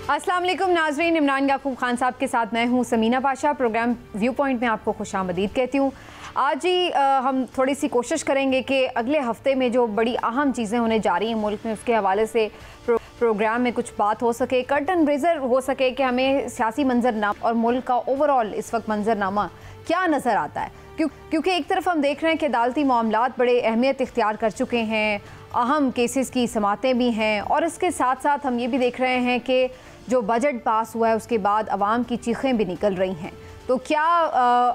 अस्सलाम वालेकुम नाजरीन, इमरान याकूब खान साहब के साथ मैं हूं Samina Pasha. Program view point में आपको खुशामदीद कहती हूं। आज ही हम थोड़ी सी कोशिश करेंगे कि अगले हफ्ते में जो बड़ी अहम चीज़ें होने जा रही हैं मुल्क में, उसके हवाले से प्रोग्राम में कुछ बात हो सके, कर्टन रेजर हो सके कि हमें सियासी मंजरनामा और मुल्क का ओवरऑल इस वक्त मंजरनामा क्या नज़र आता है। क्योंकि एक तरफ हम देख रहे हैं कि अदालती मामलात बड़े अहमियत इख्तियार कर चुके हैं, अहम केसेस की समातें भी हैं, और इसके साथ साथ हम ये भी देख रहे हैं कि जो बजट पास हुआ है उसके बाद अवाम की चीखें भी निकल रही हैं। तो क्या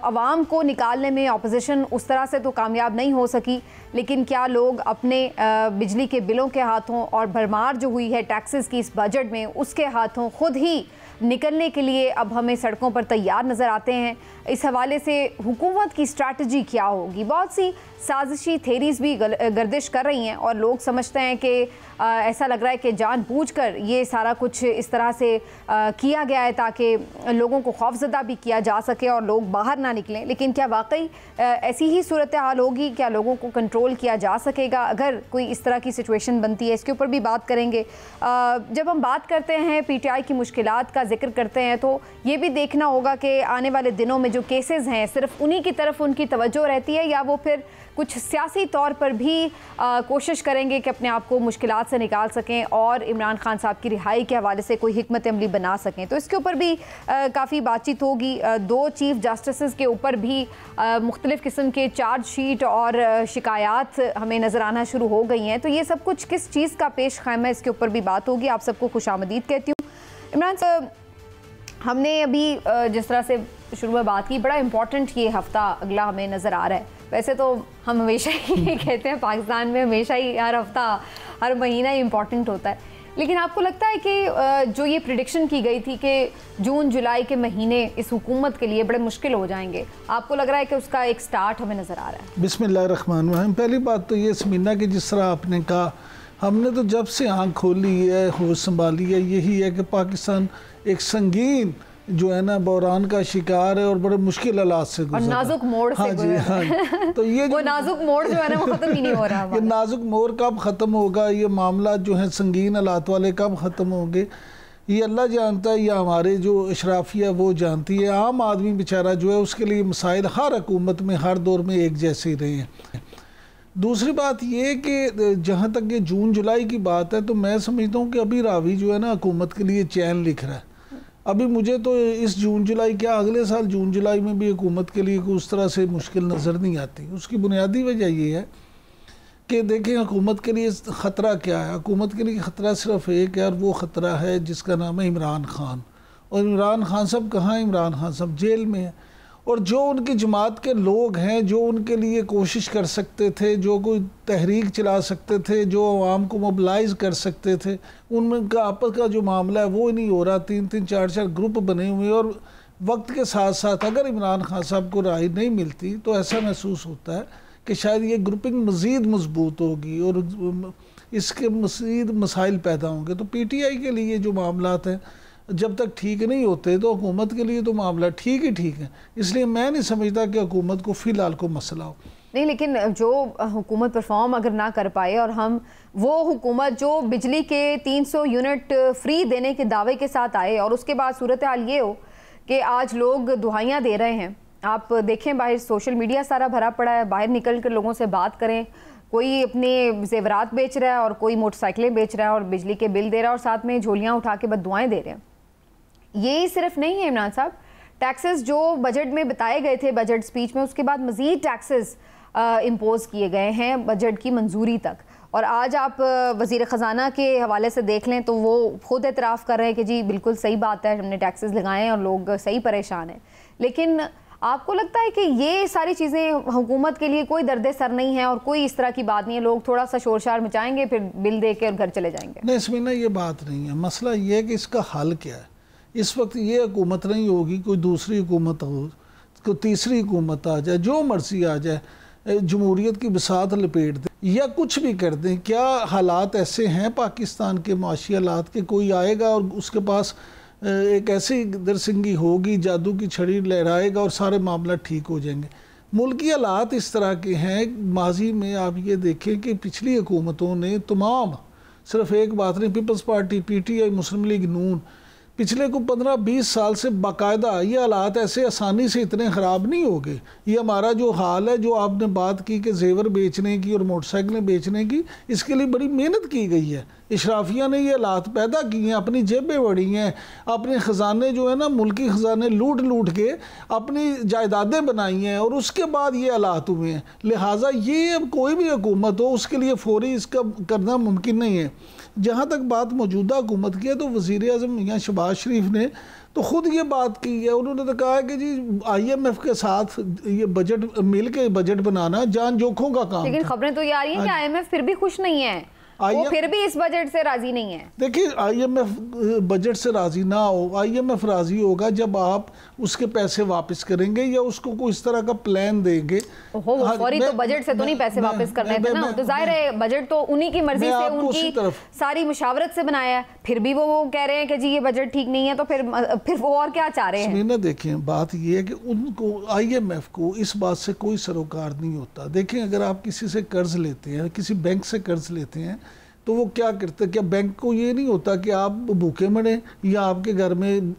अवाम को निकालने में अपोजिशन उस तरह से तो कामयाब नहीं हो सकी, लेकिन क्या लोग अपने बिजली के बिलों के हाथों और भरमार जो हुई है टैक्सेस की इस बजट में उसके हाथों खुद ही निकलने के लिए अब हमें सड़कों पर तैयार नज़र आते हैं। इस हवाले से हुकूमत की स्ट्रैटेजी क्या होगी? बहुत सी साजिशी थेरीज भी गर्दिश कर रही हैं और लोग समझते हैं कि ऐसा लग रहा है कि जानबूझकर ये सारा कुछ इस तरह से किया गया है ताकि लोगों को खौफजदा भी किया जा सके और लोग बाहर ना निकलें। लेकिन क्या वाकई ऐसी ही सूरत हाल होगी? क्या लोगों को कंट्रोल किया जा सकेगा अगर कोई इस तरह की सिचुएशन बनती है? इसके ऊपर भी बात करेंगे। जब हम बात करते हैं PTI की मुश्किलात का जिक्र करते हैं तो ये भी देखना होगा कि आने वाले दिनों में जो केसेस हैं सिर्फ उन्हीं की तरफ उनकी तवज्जो रहती है या वो फिर कुछ सियासी तौर पर भी कोशिश करेंगे कि अपने आप को मुश्किलात से निकाल सकें और इमरान खान साहब की रिहाई के हवाले से कोई हिकमत अमली बना सकें। तो इसके ऊपर भी काफ़ी बातचीत होगी। 2 चीफ जस्टिस के ऊपर भी मुख्तलिफ़ किस्म के चार्जशीट और शिकायत हमें नज़र आना शुरू हो गई हैं। तो ये सब कुछ किस चीज़ का पेश ख़ैम है, इसके ऊपर भी बात होगी। आप सबको खुशामदीद कहती हूँ। इमरान साहब, हमने अभी जिस तरह से शुरू में बात की, बड़ा इम्पॉर्टेंट ये हफ़्ता अगला हमें नज़र आ रहा है। वैसे तो हम हमेशा ही कहते हैं पाकिस्तान में हमेशा ही हर हफ़्ता हर महीना ही इम्पॉर्टेंट होता है, लेकिन आपको लगता है कि जो ये प्रिडिक्शन की गई थी कि जून जुलाई के महीने इस हुकूमत के लिए बड़े मुश्किल हो जाएंगे, आपको लग रहा है कि उसका एक स्टार्ट हमें नज़र आ रहा है? बिस्मिल्लाहिर्रहमानिर्रहीम। पहली बात तो ये समीना की जिस तरह आपने कहा, हमने तो जब से आँख खोली है, होश संभाली है, यही है कि पाकिस्तान एक संगीन जो है ना बहरान का शिकार है और बड़े मुश्किल हालात से गुजर, नाजुक मोड़ से जी हाँ। तो ये वो नाजुक मोड़ जो है ना वो ख़त्म ही नहीं हो रहा। ये नाजुक मोड़ कब ख़त्म होगा, ये मामला जो है संगीन हालात वाले कब ख़त्म होंगे, ये अल्लाह जानता है, या हमारे जो अशराफिया वो जानती है। आम आदमी बेचारा जो है उसके लिए मसाइल हर हुकूमत में हर दौर में एक जैसे ही रहे हैं। दूसरी बात ये कि जहाँ तक ये जून जुलाई की बात है तो मैं समझता हूँ कि अभी रावी जो है ना हुकूमत के लिए चैन लिख रहा है। अभी मुझे तो इस जून जुलाई क्या अगले साल जून जुलाई में भी हुकूमत के लिए उस तरह से मुश्किल नज़र नहीं आती। उसकी बुनियादी वजह ये है कि देखें हुकूमत के लिए ख़तरा क्या है। हुकूमत के लिए ख़तरा सिर्फ एक है और वो ख़तरा है जिसका नाम है इमरान खान। और इमरान खान साहब कहाँ हैं? इमरान खान साहब जेल में है। और जो उनकी जमात के लोग हैं जो उनके लिए कोशिश कर सकते थे, जो कोई तहरीक चला सकते थे, जो आवाम को मोबिलाइज़ कर सकते थे, उनका आपस का जो मामला है वो नहीं हो रहा। 3-3 4-4 ग्रुप बने हुए। और वक्त के साथ साथ अगर इमरान खान साहब को राय नहीं मिलती तो ऐसा महसूस होता है कि शायद ये ग्रुपिंग मज़ीद मजबूत होगी और इसके मज़ीद मसाइल पैदा होंगे। तो PTI के लिए जो मामलात हैं जब तक ठीक नहीं होते तो हुकूमत के लिए तो मामला ठीक ही ठीक है। इसलिए मैं नहीं समझता कि हुकूमत को फ़िलहाल को मसला हो। नहीं, लेकिन जो हुकूमत परफॉर्म अगर ना कर पाए और हम वो हुकूमत जो बिजली के 300 यूनिट फ्री देने के दावे के साथ आए और उसके बाद सूरत हाल ये हो कि आज लोग दुहाइयाँ दे रहे हैं। आप देखें बाहर सोशल मीडिया सारा भरा पड़ा है, बाहर निकल कर लोगों से बात करें, कोई अपने जेवरात बेच रहा है और कोई मोटरसाइकिलें बेच रहा है और बिजली के बिल दे रहा है और साथ में झोलियाँ उठा के बददुआएं दे रहे हैं। ये सिर्फ नहीं है इमरान साहब, टैक्सेस जो बजट में बताए गए थे बजट स्पीच में, उसके बाद मज़ीद टैक्सेस इम्पोज किए गए हैं बजट की मंजूरी तक। और आज आप वज़ीर ख़जाना के हवाले से देख लें तो वो खुद एतराफ़ कर रहे हैं कि जी बिल्कुल सही बात है, हमने टैक्सेस लगाए हैं और लोग सही परेशान हैं। लेकिन आपको लगता है कि ये सारी चीज़ें हुकूमत के लिए कोई दर्द सर नहीं है और कोई इस तरह की बात नहीं है, लोग थोड़ा सा शोर शार मचाएंगे फिर बिल दे के और घर चले जाएंगे? नहीं, इसमें ना ये बात नहीं है। मसला ये है कि इसका हल क्या है। इस वक्त ये हुकूमत नहीं होगी, कोई दूसरी हुकूमत हो, कोई तीसरी हुकूमत आ जाए, जो मर्जी आ जाए, जमहूरियत की बसात लपेट दे या कुछ भी कर दें। क्या हालात ऐसे हैं पाकिस्तान के माशी हालात के कोई आएगा और उसके पास एक ऐसी दरसिंगी होगी, जादू की छड़ी लहराएगा और सारे मामला ठीक हो जाएंगे? मुल्की हालात इस तरह के हैं। माजी में आप ये देखें कि पिछली हुकूमतों ने तमाम, सिर्फ एक बात नहीं, पीपल्स पार्टी, PTI, मुस्लिम लीग नून, पिछले को 15-20 साल से बाकायदा ये हालात ऐसे आसानी से इतने ख़राब नहीं हो गए। ये हमारा जो हाल है, जो आपने बात की कि जेवर बेचने की और मोटरसाइकिलें बेचने की, इसके लिए बड़ी मेहनत की गई है। इशराफिया ने ये हालात पैदा किए हैं, अपनी जेबें बढ़ी हैं, अपने ख़जाने जो है ना, मुल्की ख़जाने लूट लूट के अपनी जायदादें बनाई हैं, और उसके बाद ये हालात हुए हैं। लिहाजा ये अब कोई भी हुकूमत हो उसके लिए फौरी इसका करना मुमकिन नहीं है। जहाँ तक बात मौजूदा हुकूमत की है, तो वज़ीर आज़म मियां शहबाज शरीफ ने तो ख़ुद ये बात की है। उन्होंने तो कहा है कि जी IMF के साथ ये बजट मिल के बजट बनाना जान जोखों का काम। लेकिन खबरें तो ये आ रही हैं कि IMF फिर भी खुश नहीं है, वो फिर भी इस बजट से राजी नहीं है। देखिए, IMF बजट से राजी ना हो, IMF राजी होगा जब आप उसके पैसे वापस करेंगे या उसको कोई इस तरह का प्लान देंगे। फौरी तो बजट से तो नहीं पैसे वापस करने थे ना, तो जाहिर है बजट तो उन्हीं की मर्जी से, उनकी सारी मुशावरत से बनाया है, फिर भी वो कह रहे हैं कि जी ये बजट ठीक नहीं है, तो फिर वो और क्या चाह रहे हैं। देखिए, बात ये है कि उनको IMF को इस बात से कोई सरोकार नहीं होता। देखें, अगर आप किसी से कर्ज लेते हैं, किसी बैंक से कर्ज लेते हैं, तो वो क्या करते हैं? क्या बैंक को ये नहीं होता कि आप भूखे मरे या आपके घर में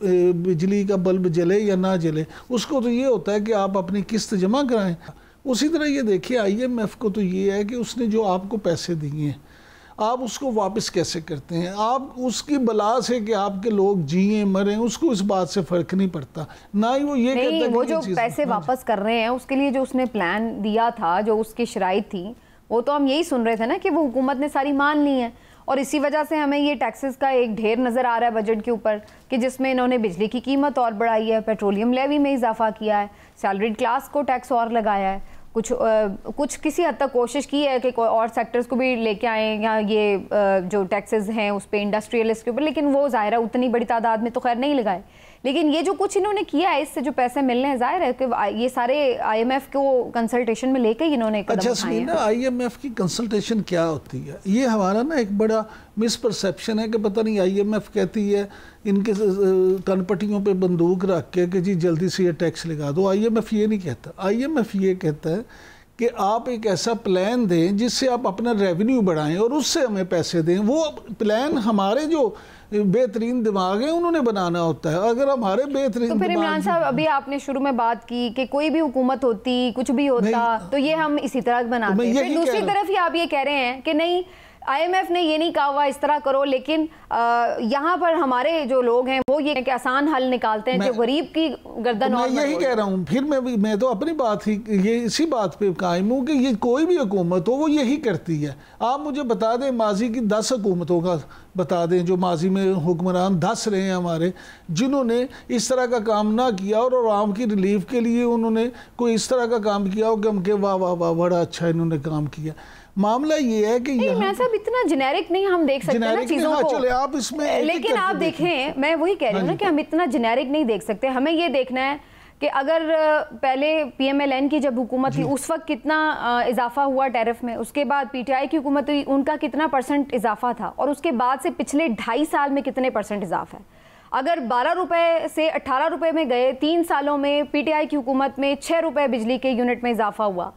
बिजली का बल्ब जले या ना जले? उसको तो ये होता है कि आप अपनी किस्त जमा कराएं। उसी तरह ये देखिए, IMF को तो ये है कि उसने जो आपको पैसे दिए हैं, आप उसको वापस कैसे करते हैं? आप उसकी बला से कि आपके लोग जिए मरें, उसको इस बात से फ़र्क नहीं पड़ता। ना ही वो ये कहता है वो जो पैसे वापस कर रहे हैं उसके लिए जो उसने प्लान दिया था, जो उसकी शराइत थी, वो तो हम यही सुन रहे थे ना कि वो हुकूमत ने सारी मान ली है, और इसी वजह से हमें ये टैक्सेस का एक ढेर नज़र आ रहा है बजट के ऊपर, कि जिसमें इन्होंने बिजली की कीमत और बढ़ाई है, पेट्रोलियम लेवी में इजाफा किया है, सैलरीड क्लास को टैक्स और लगाया है, कुछ किसी हद तक कोशिश की है कि कोई और सेक्टर्स को भी लेके आए, या ये जो टैक्सेस हैं उस पर इंडस्ट्रियलिस्ट के ऊपर, लेकिन वो ज़ाहिर है उतनी बड़ी तादाद में तो खैर नहीं लगाए। लेकिन ये जो कुछ इन्होंने किया है, इससे जो पैसे मिलने हैं, जाहिर है कि ये सारे IMF को कंसल्टेशन में लेके इन्होंने कदम उठाए हैं। IMF की कंसल्टेशन क्या होती है? ये हमारा ना एक बड़ा मिसपरसेप्शन है कि पता नहीं IMF कहती है इनके कनपटियों पे बंदूक रख के जी जल्दी से ये टैक्स लगा दो। IMF ये नहीं कहता। IMF ये कहता है कि आप एक ऐसा प्लान दें जिससे आप अपना रेवेन्यू बढ़ाएं और उससे हमें पैसे दें। वो प्लान हमारे जो बेहतरीन दिमाग है उन्होंने बनाना होता है। अगर हमारे बेहतरीन, तो फिर इमरान साहब, अभी आपने शुरू में बात की कि कोई भी हुकूमत होती, कुछ भी होता, तो ये हम इसी तरह बनाते हैं। फिर दूसरी तरफ ही आप ये कह रहे हैं कि नहीं, IMF ने ये नहीं कहा हुआ इस तरह करो, लेकिन यहाँ पर हमारे जो लोग हैं वो ये कि आसान हल निकालते हैं, जो गरीब की गर्दन। मैं यही कह रहा हूँ, फिर मैं तो अपनी बात ही ये इसी बात पे कायम हूँ कि ये कोई भी हुकूमत हो वो यही करती है। आप मुझे बता दें, माजी की 10 हुकूमतों का बता दें जो माजी में हुक्मरान 10 रहे हैं हमारे, जिन्होंने इस तरह का काम ना किया और आवाम की रिलीफ के लिए उन्होंने कोई इस तरह का काम किया हो कि हम के वाह वाह वाह बड़ा अच्छा इन्होंने काम किया। मामला ये है कि मैं सब इतना जेनेरिक नहीं हम देख सकते ना चीजों को। चले आप इसमें, लेकिन आप देखें, मैं वही कह रही हूँ ना कि हम इतना जेनेरिक नहीं देख सकते। हमें ये देखना है कि अगर पहले PMLN की जब हुकूमत थी उस वक्त कितना इजाफा हुआ टैरिफ में, उसके बाद PTI की हुकूमत हुई, उनका कितना % इजाफा था, और उसके बाद से पिछले 2.5 साल में कितने % इजाफा है। अगर 12 रुपए से 18 रुपए में गए 3 सालों में, PTI की हुकूमत में 6 रुपए बिजली के यूनिट में इजाफा हुआ,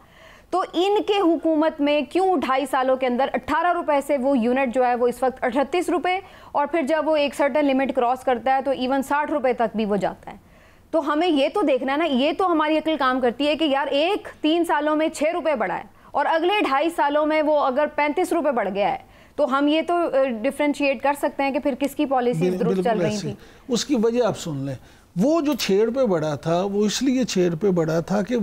तो इनके हुकूमत में क्यों 2.5 सालों के अंदर 18 रुपए से वो यूनिट जो है वो इस वक्त 38 रुपए, और फिर जब वो एक सर्टेन लिमिट क्रॉस करता है तो इवन 60 रुपए तक भी वो जाता है। तो हमें ये तो देखना है ना, ये तो हमारी अक्ल काम करती है कि यार 3 सालों में 6 रुपए बढ़ा है और अगले 2.5 सालों में वो अगर 35 रुपए बढ़ गया है, तो हम ये तो डिफ्रेंशिएट कर सकते हैं कि फिर किसकी पॉलिसी दुरुस्त चल रही थी। उसकी वजह आप सुन लें, वो जो 6 रुपये बढ़ा था वो इसलिए 6 रुपये बढ़ा था कि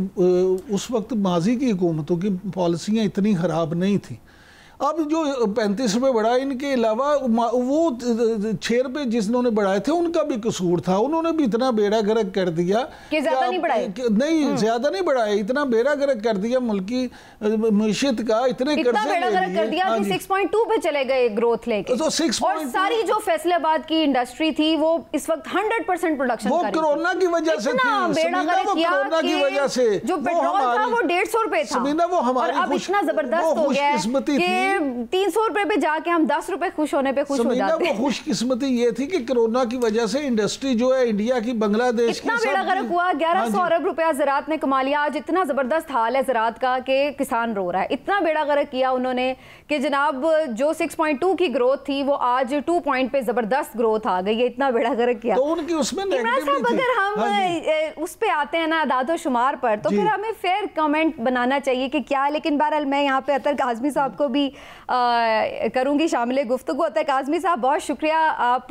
उस वक्त माजी की हुकूमतों की पॉलिसियाँ इतनी ख़राब नहीं थी। अब जो 35 रुपये बढ़ा, इनके अलावा वो 6 रुपये जिन्होंने बढ़ाए थे उनका भी कसूर था। उन्होंने भी इतना बेड़ा गर्क कर दिया कि ज़्यादा नहीं बढ़ाए, नहीं ज़्यादा नहीं बढ़ाए, इतना बेड़ा गर्क कर दिया मुल्की मीशत का, इतने कर्जे बेड़ा गर्क कर दिया कि 6.2 पे चले गए ग्रोथ लेके। तो 6 और सारी जो फैसलाबाद की इंडस्ट्री थी वो इस वक्त 100% प्रोडक्शन वो कोरोना की वजह से थी। कोरोना की वजह से जो पेट्रोल था वो 150 रुपए था, वो हमारी अब इतना जबरदस्त हो गया है फिर 300 रुपए पे जाके हम 10 रुपए खुश होने पे खुश हो जाते हैं। वो खुशकिस्मती ये थी कि कोरोना की वजह से इंडस्ट्री जो है इंडिया की, बांग्लादेश की, इतना बेड़ा गर्क हुआ, 1100 अरब रुपया ज़रात ने कमा लिया। आज इतना जबरदस्त हाल है ज़रात का कि किसान रो रहा है। इतना बेड़ा गर्क किया उन्होंने कि जनाब जो 6.2 की ग्रोथ थी वो आज 2 पॉइंट पे जबरदस्त ग्रोथ आ गई है। इतना बेड़ा गर्क किया। तो उनकी उसमें इमरान साहब, अगर हम उस पे आते हैं ना दादो शुमार पर, तो फिर हमें फेयर कमेंट बनाना चाहिए कि क्या। लेकिन बहरहाल मैं यहाँ पे अतर काज़मी साहब को भी करूँगी शामिल गुफ्तगू। अतर काज़मी साहब, बहुत शुक्रिया, आप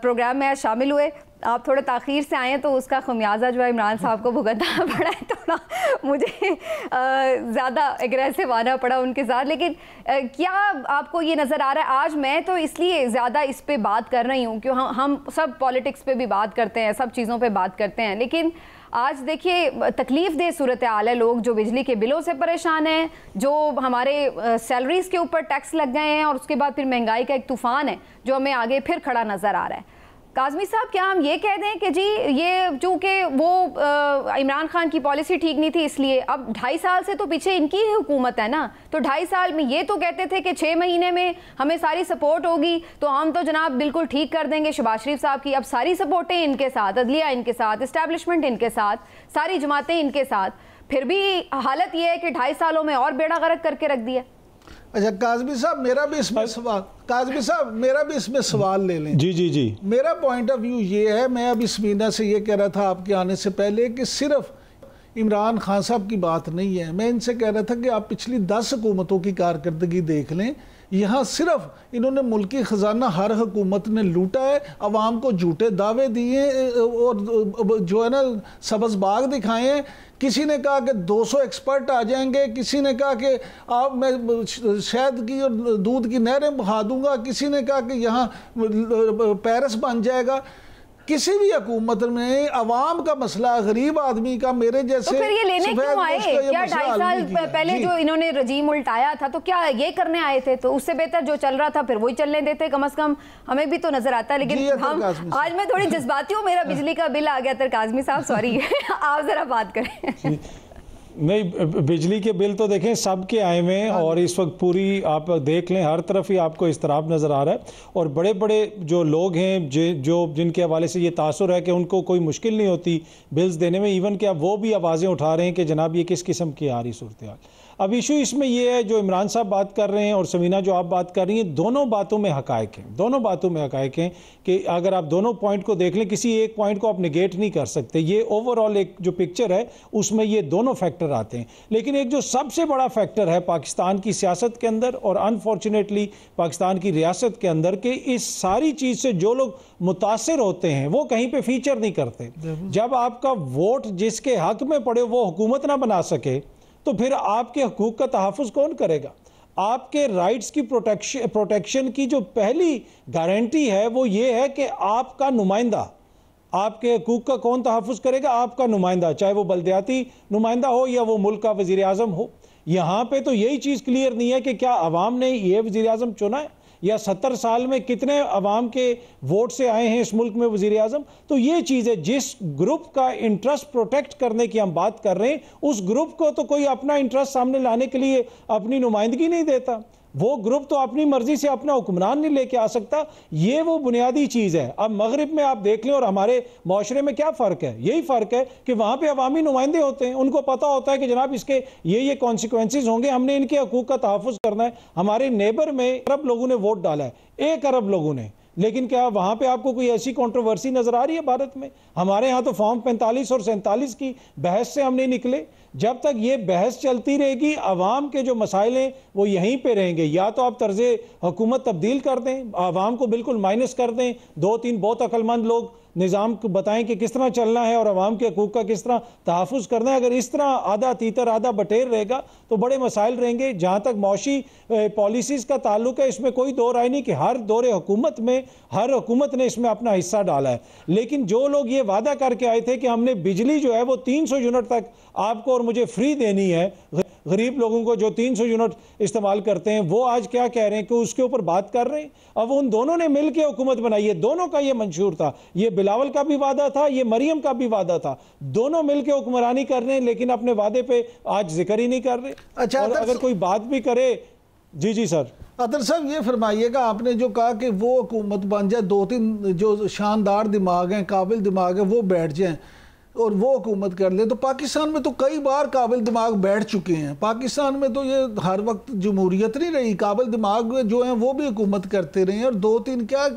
प्रोग्राम में आज शामिल हुए। आप थोड़े ताख़ीर से आए हैं तो उसका खमियाजा जो है इमरान साहब को भुगतना पड़ा है। थोड़ा मुझे ज़्यादा एग्रेसिव आना पड़ा उनके साथ। लेकिन क्या आपको ये नज़र आ रहा है, आज मैं तो इसलिए ज़्यादा इस पे बात कर रही हूँ क्यों हम सब पॉलिटिक्स पे भी बात करते हैं, सब चीज़ों पे बात करते हैं, लेकिन आज देखिए तकलीफ़ दे सूरत हाल है। लोग जो बिजली के बिलों से परेशान हैं, जो हमारे सैलरीज़ के ऊपर टैक्स लग गए हैं, और उसके बाद फिर महंगाई का एक तूफ़ान है जो हमें आगे फिर खड़ा नज़र आ रहा है। काज़मी साहब, क्या हम ये कह दें कि जी ये चूँकि वो इमरान खान की पॉलिसी ठीक नहीं थी, इसलिए अब 2.5 साल से तो पीछे इनकी ही हुकूमत है ना, तो 2.5 साल में ये तो कहते थे कि 6 महीने में हमें सारी सपोर्ट होगी तो हम तो जनाब बिल्कुल ठीक कर देंगे शहबाज शरीफ साहब की। अब सारी सपोर्टें इनके साथ, अदलिया इनके साथ, इस्टेब्लिशमेंट इनके साथ, सारी जमातें इनके साथ, फिर भी हालत ये है कि 2.5 सालों में और बेड़ा गर्क करके रख दिया। अच्छा काज़मी साहब, मेरा भी इसमें सवाल ले लें। जी मेरा पॉइंट ऑफ व्यू ये है, मैं अभी समीना से ये कह रहा था आपके आने से पहले कि सिर्फ इमरान खान साहब की बात नहीं है। मैं इनसे कह रहा था कि आप पिछली 10 हुकूमतों की कारकर्दगी देख लें। यहाँ सिर्फ इन्होंने मुल्की ख़जाना हर हुकूमत ने लूटा है, अवाम को झूठे दावे दिए और जो है ना सब्ज़ बाग दिखाए हैं। किसी ने कहा कि 200 एक्सपर्ट आ जाएंगे, किसी ने कहा कि आप मैं शहद की और दूध की नहरें बहा दूंगा, किसी ने कहा कि यहाँ पेरिस बन जाएगा। किसी भी हुकूमत में अवाम का मसला, गरीब आदमी का, मेरे जैसे तो फिर ये लेने क्यों आए? क्या 2.5 साल पहले जो इन्होंने रजीम उल्टाया था तो क्या ये करने आए थे? तो उससे बेहतर जो चल रहा था फिर वही चलने देते, कम से कम हमें भी तो नजर आता। लेकिन हम आज मैं थोड़ी जज्बाती हूँ, मेरा बिजली का बिल आ गया था। काज़मी साहब सॉरी, आप जरा बात करें। नहीं, बिजली के बिल तो देखें सबके आए हुए हैं और इस वक्त पूरी आप देख लें हर तरफ ही आपको इस्तराब नज़र आ रहा है। और बड़े बड़े जो लोग हैं जो जिनके हवाले से ये तासुर है कि उनको कोई मुश्किल नहीं होती बिल्स देने में, इवन क्या वो भी आवाज़ें उठा रहे हैं कि जनाब ये किस किस्म की आ रही सूरत हाल। अब इशू इसमें ये है, जो इमरान साहब बात कर रहे हैं और समीना जो आप बात कर रही हैं, दोनों बातों में हकायक हैं, दोनों बातों में हकायक हैं कि अगर आप दोनों पॉइंट को देख लें, किसी एक पॉइंट को आप नेगेट नहीं कर सकते। ये ओवरऑल एक जो पिक्चर है उसमें ये दोनों फैक्टर आते हैं। लेकिन एक जो सबसे बड़ा फैक्टर है पाकिस्तान की सियासत के अंदर और अनफॉर्चुनेटली पाकिस्तान की रियासत के अंदर, कि इस सारी चीज़ से जो लोग मुतासिर होते हैं वो कहीं पर फीचर नहीं करते। जब आपका वोट जिसके हक में पड़े वो हुकूमत ना बना सके तो फिर आपके हकूक़ का तहफ़्फ़ुज़ कौन करेगा? आपके राइट्स की प्रोटेक्शन की जो पहली गारंटी है वो ये है कि आपका नुमाइंदा, आपके हकूक़ का कौन तहफ़्फ़ुज़ करेगा? आपका नुमाइंदा, चाहे वो बल्दियाती नुमाइंदा हो या वो मुल्क का वज़ीर आज़म हो। यहाँ पे तो यही चीज़ क्लियर नहीं है कि क्या अवाम ने ये वज़ीर आज़म चुना है या 70 साल में कितने अवाम के वोट से आए हैं इस मुल्क में वज़ीर आज़म। तो ये चीज़ है, जिस ग्रुप का इंटरेस्ट प्रोटेक्ट करने की हम बात कर रहे हैं उस ग्रुप को तो कोई अपना इंटरेस्ट सामने लाने के लिए अपनी नुमाइंदगी नहीं देता। वो ग्रुप तो अपनी मर्जी से अपना हुक्मरान नहीं लेके आ सकता। ये वो बुनियादी चीज़ है। अब मगरिब में आप देख लें और हमारे माशरे में क्या फ़र्क है? यही फ़र्क है कि वहाँ पे अवामी नुमाइंदे होते हैं, उनको पता होता है कि जनाब इसके ये कॉन्सिक्वेंसेज होंगे, हमने इनके हकूक़ का तहफ़्फ़ुज़ करना है। हमारे नेबर में अरब लोगों ने वोट डाला है, 1 अरब लोगों ने, लेकिन क्या वहाँ पे आपको कोई ऐसी कंट्रोवर्सी नज़र आ रही है भारत में? हमारे यहाँ तो फॉर्म 45 और 47 की बहस से हम नहीं निकले। जब तक ये बहस चलती रहेगी अवाम के जो मसाइल हैं वो यहीं पे रहेंगे। या तो आप तर्ज़े हुकूमत तब्दील कर दें, अवाम को बिल्कुल माइनस कर दें, 2-3 बहुत अक्लमंद लोग निज़ाम को बताएं कि किस तरह चलना है और अवाम के हकूक़ का किस तरह तहफ़्फ़ुज़ करना है। अगर इस तरह आधा तीतर आधा बटेर रहेगा तो बड़े मसाइल रहेंगे। जहाँ तक मौशी पॉलिसीज़ का ताल्लुक है, इसमें कोई दो राय नहीं कि हर दौरे हुकूमत में हर हुकूमत ने इसमें अपना हिस्सा डाला है। लेकिन जो लोग ये वादा करके आए थे कि हमने बिजली जो है वो 300 यूनिट तक आपको और मुझे फ्री देनी है, गरीब लोगों को जो 300 यूनिट इस्तेमाल करते हैं, वो आज क्या कह रहे हैं कि उसके ऊपर बात कर रहे हैं। अब उन दोनों ने मिल के हुकूमत बनाई है, दोनों का ये मंशूर था, ये बिलावल का भी वादा था, ये मरियम का भी वादा था, दोनों मिल के हुक्मरानी कर रहे हैं लेकिन अपने वादे पे आज जिक्र ही नहीं कर रहे। अच्छा, और अगर कोई बात भी करे जी जी सर। अतर साहब ये फरमाइएगा, आपने जो कहा कि वो हुकूमत बन जाए, 2-3 जो शानदार दिमाग हैं, काबिल दिमाग है, वो बैठ जाएं और वो हुकूमत कर ले, तो पाकिस्तान में तो कई बार काबिल दिमाग बैठ चुके हैं। पाकिस्तान में तो ये हर वक्त जमहूरियत नहीं रही, काबिल दिमाग जो हैं वो भी हुकूमत करते रहे हैं, और 2-3 क्या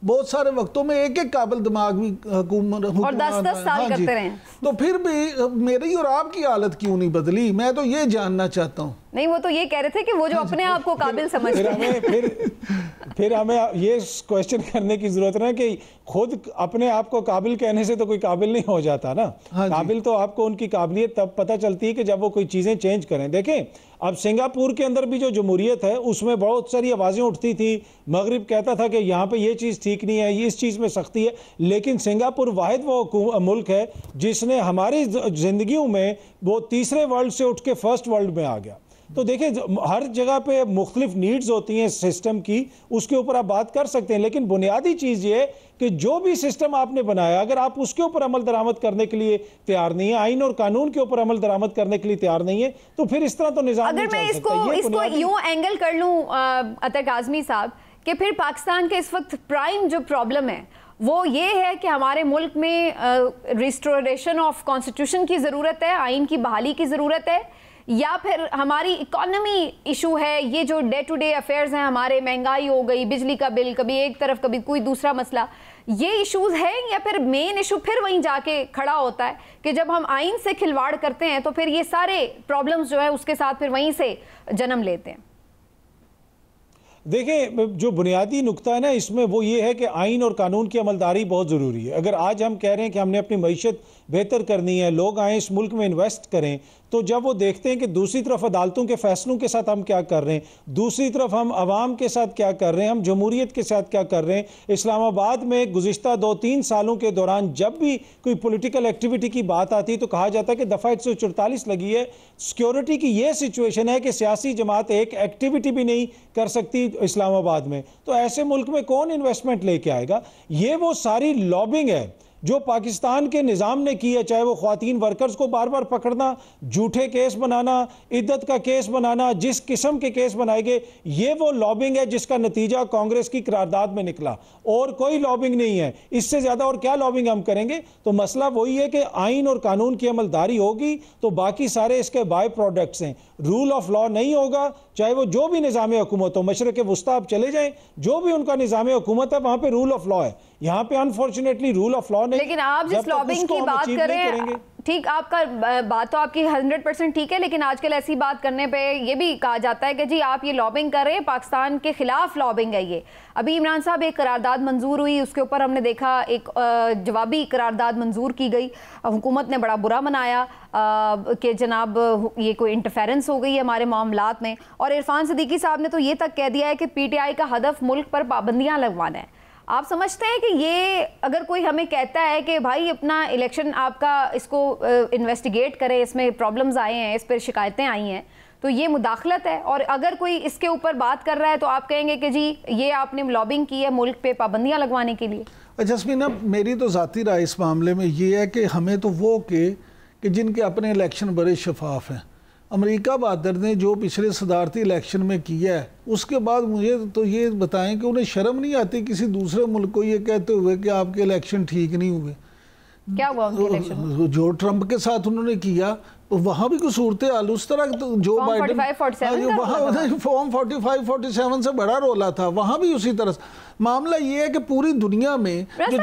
बहुत सारे वक्तों में एक काबिल दिमाग भी हुकूमत और 10-10 साल करते रहे। तो फिर भी मेरी और आपकी हालत क्यों नहीं बदली, मैं तो ये जानना चाहता हूँ। नहीं, वो तो ये कह रहे थे कि वो जो अपने आप को काबिल समझते हैं। फिर हमें ये क्वेश्चन करने की जरूरत है कि खुद अपने आप को काबिल कहने से तो कोई काबिल नहीं हो जाता ना। काबिल तो आपको उनकी काबिलियत तब पता चलती है कि जब वो कोई चीजें चेंज करें। देखें, अब सिंगापुर के अंदर भी जो जमहूरियत है उसमें बहुत सारी आवाजें उठती थी, मगरिब कहता था कि यहाँ पे ये चीज़ ठीक नहीं है, ये इस चीज़ में सख्ती है, लेकिन सिंगापुर वाहिद वो मुल्क है जिसने हमारी जिंदगियों में वो तीसरे वर्ल्ड से उठ के फर्स्ट वर्ल्ड में आ गया। तो देखिए, हर जगह पे मुख्तलिफ नीड्स होती हैं सिस्टम की, उसके ऊपर आप बात कर सकते हैं, लेकिन बुनियादी चीज़ ये कि जो भी सिस्टम आपने बनाया, अगर आप उसके ऊपर अमल दरामद करने के लिए तैयार नहीं है, आइन और कानून के ऊपर अमल दरामद करने के लिए तैयार नहीं है, तो फिर इस तरह तो निजाम नहीं चल सकता। अगर मैं इसको यूं एंगल कर लूं अतर काज़मी साहब, कि फिर पाकिस्तान के इस वक्त प्राइम जो प्रॉब्लम है वो ये है कि हमारे मुल्क में रिस्टोरेशन ऑफ कॉन्स्टिट्यूशन की ज़रूरत है, आइन की बहाली की ज़रूरत है, या फिर हमारी इकोनॉमी इशू है, ये जो डे टू डे अफेयर्स हैं हमारे, महंगाई हो गई, बिजली का बिल कभी एक तरफ कभी कोई दूसरा मसला, ये इश्यूज हैं, या फिर मेन इशू फिर वहीं जाके खड़ा होता है कि जब हम आइन से खिलवाड़ करते हैं तो फिर ये सारे प्रॉब्लम्स जो है उसके साथ फिर वहीं से जन्म लेते हैं। देखिए, जो बुनियादी नुक्ता है ना इसमें वो ये है कि आइन और कानून की अमलदारी बहुत ज़रूरी है। अगर आज हम कह रहे हैं कि हमने अपनी मईशत बेहतर करनी है, लोग आए इस मुल्क में इन्वेस्ट करें, तो जब वो देखते हैं कि दूसरी तरफ अदालतों के फैसलों के साथ हम क्या कर रहे हैं, दूसरी तरफ हम आवाम के साथ क्या कर रहे हैं, हम जमहूरियत के साथ क्या कर रहे हैं। इस्लामाबाद में गुज़िश्ता 2-3 सालों के दौरान जब भी कोई पॉलिटिकल एक्टिविटी की बात आती है तो कहा जाता है कि दफ़ा 144 लगी है। सिक्योरिटी की ये सिचुएशन है कि सियासी जमात एक एक्टिविटी भी नहीं कर सकती इस्लामाबाद में, तो ऐसे मुल्क में कौन इन्वेस्टमेंट लेके आएगा। ये वो सारी लॉबिंग है जो पाकिस्तान के निज़ाम ने की है, चाहे वो ख्वातीन वर्कर्स को बार बार पकड़ना, झूठे केस बनाना, इद्दत का केस बनाना, जिस किस्म के केस बनाए गए, ये वो लॉबिंग है जिसका नतीजा कांग्रेस की करारदाद में निकला, और कोई लॉबिंग नहीं है। इससे ज़्यादा और क्या लॉबिंग हम करेंगे। तो मसला वही है कि आइन और कानून की अमलदारी होगी तो बाकी सारे इसके बाय प्रोडक्ट्स हैं। रूल ऑफ लॉ नहीं होगा, चाहे वो जो भी निज़ाम हुकूमत हो, मशरक़ वुस्ता आप चले जाएं, जो भी उनका निज़ाम हुकूमत है वहाँ पे रूल ऑफ लॉ है। यहाँ पे अनफॉर्चुनेटली रूल ऑफ लॉ नहीं। लेकिन आप जिस लॉबिंग की बात कर रहे हैं, ठीक, आपका बात तो आपकी 100% ठीक है, लेकिन आजकल ऐसी बात करने पे ये भी कहा जाता है कि जी आप ये लॉबिंग कर रहे हैं, पाकिस्तान के खिलाफ लॉबिंग है ये। अभी इमरान साहब एक करारदाद मंजूर हुई, उसके ऊपर हमने देखा एक जवाबी करारदाद मंजूर की गई, हुकूमत ने बड़ा बुरा मनाया कि जनाब ये कोई इंटरफेरेंस हो गई है हमारे मामलात में। और इरफान सिद्दीकी साहब ने तो ये तक कह दिया है कि PTI का हदफ मुल्क पर पाबंदियाँ लगवाना है। आप समझते हैं कि ये अगर कोई हमें कहता है कि भाई अपना इलेक्शन आपका इसको इन्वेस्टिगेट करें, इसमें प्रॉब्लम्स आए हैं, इस पर शिकायतें आई हैं, तो ये मुदाखलत है। और अगर कोई इसके ऊपर बात कर रहा है तो आप कहेंगे कि जी ये आपने लॉबिंग की है मुल्क पे पाबंदियां लगवाने के लिए। जस्मीना, मेरी तो ज़ाती राय इस मामले में ये है कि हमें तो वो कि जिनके अपने इलेक्शन बड़े शफाफ हैं। अमेरिका बहादुर ने जो पिछले सदारती इलेक्शन में किया है, उसके बाद मुझे तो ये बताएं कि उन्हें शर्म नहीं आती किसी दूसरे मुल्क को ये कहते हुए कि आपके इलेक्शन ठीक नहीं हुए। क्या हुआ उनके इलेक्शन? जो ट्रंप के साथ उन्होंने किया, वहाँ भी कोई सूरत हाल उस तरह, तो जो बाइडेन वहाँ फॉर्म 45-47 से बड़ा रोला था, वहाँ भी उसी तरह। मामला ये है कि पूरी दुनिया में बात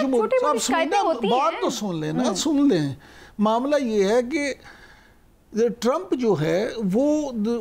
तो सुन लेना, सुन लें। मामला ये है कि ट्रंप जो है वो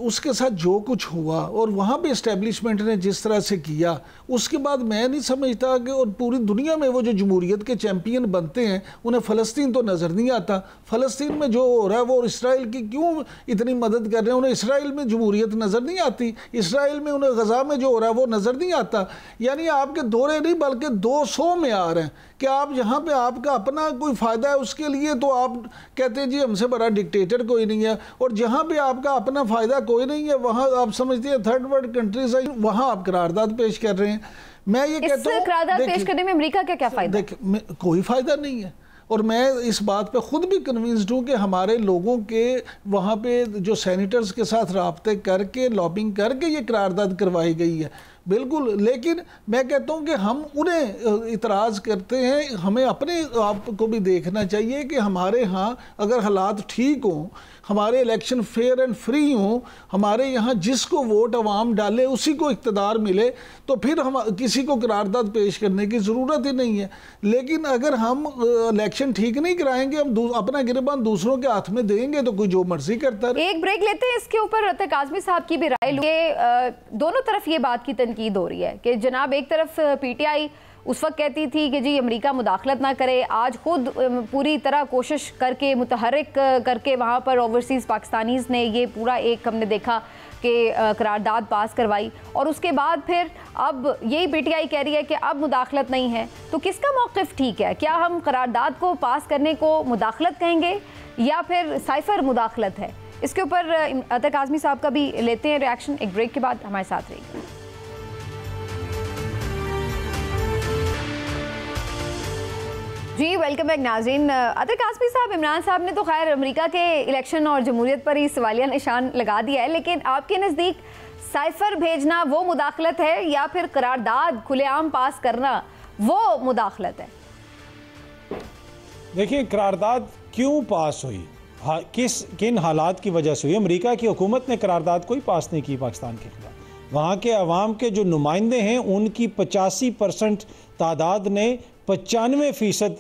उसके साथ जो कुछ हुआ और वहाँ पे इस्टेब्लिशमेंट ने जिस तरह से किया, उसके बाद मैं नहीं समझता कि और पूरी दुनिया में वो जो जमहूरियत के चैम्पियन बनते हैं उन्हें फ़लस्तीन तो नज़र नहीं आता। फ़लस्तीन में जो हो रहा है वो इसराइल की क्यों इतनी मदद कर रहे हैं, उन्हें इसराइल में जमहूरियत नज़र नहीं आती, इसराइल में उन्हें गज़ा में जो हो रहा है वो नज़र नहीं आता। यानी आपके दौरे नहीं बल्कि 200 में आ रहे हैं कि आप जहाँ पे आपका अपना कोई फ़ायदा है उसके लिए तो आप कहते हैं जी हमसे बड़ा डिक्टेटर कोई नहीं है, और जहाँ पे आपका अपना फ़ायदा कोई नहीं है वहाँ आप समझते हैं थर्ड वर्ल्ड कंट्रीज है, वहाँ आप करारदाद पेश कर रहे हैं। मैं ये कहता हूँ करारदाद पेश करने में अमेरिका का क्या फ़ायदा? देखिए, कोई फ़ायदा नहीं है। और मैं इस बात पे ख़ुद भी कन्विंस्ड हूँ कि हमारे लोगों के वहाँ पे जो सैनिटर्स के साथ राब्ते करके लॉबिंग करके ये करारदाद करवाई गई है, बिल्कुल। लेकिन मैं कहता हूँ कि हम उन्हें इतराज़ करते हैं, हमें अपने आप को भी देखना चाहिए कि हमारे यहाँ अगर हालात ठीक हों, हमारे इलेक्शन फेयर एंड फ्री हों, हमारे यहाँ जिसको वोट अवाम डाले उसी को इक़्तिदार मिले, तो फिर हम किसी को करारदाद पेश करने की ज़रूरत ही नहीं है। लेकिन अगर हम इलेक्शन ठीक नहीं कराएंगे, हम अपना गिरबान दूसरों के हाथ में देंगे तो कोई जो मर्जी करता है। एक ब्रेक लेते हैं, इसके ऊपर अतर काज़मी साहब की भी राय लूँगे। दोनों तरफ ये बात की तनकीद हो रही है कि जनाब एक तरफ पीटीआई उस वक्त कहती थी कि जी अमेरिका मुदाखलत ना करे, आज खुद पूरी तरह कोशिश करके मुतहर्रिक करके वहाँ पर ओवरसीज़ पाकिस्तानीज़ ने ये पूरा एक हमने देखा कि करारदाद पास करवाई, और उसके बाद फिर अब यही पीटीआई कह रही है कि अब मुदाखलत नहीं है। तो किसका मौक़िफ़ ठीक है? क्या हम करारदाद को पास करने को मुदाखलत कहेंगे या फिर साइफर मुदाखलत है? इसके ऊपर अतर काज़मी साहब का भी लेते हैं रिएक्शन। एक ब्रेक के बाद हमारे साथ रहिएगा। जी वेलकम बैक नाज़रीन। अतर काज़मी साहब, इमरान साहब ने तो खैर अमेरिका के इलेक्शन और जमहूरियत पर ही सवालिया निशान लगा दिया है, लेकिन आपके नज़दीक साइफर भेजना वो मुदाखलत है या फिर करारदाद खुलेआम पास करना वो मुदाखलत है? देखिए, करारदाद क्यों पास हुई, किन हालात की वजह से हुई? अमेरिका की हुकूमत ने करारदाद कोई पास नहीं की पाकिस्तान के खिलाफ। वहाँ के अवाम के जो नुमाइंदे हैं उनकी 85% तादाद ने 95%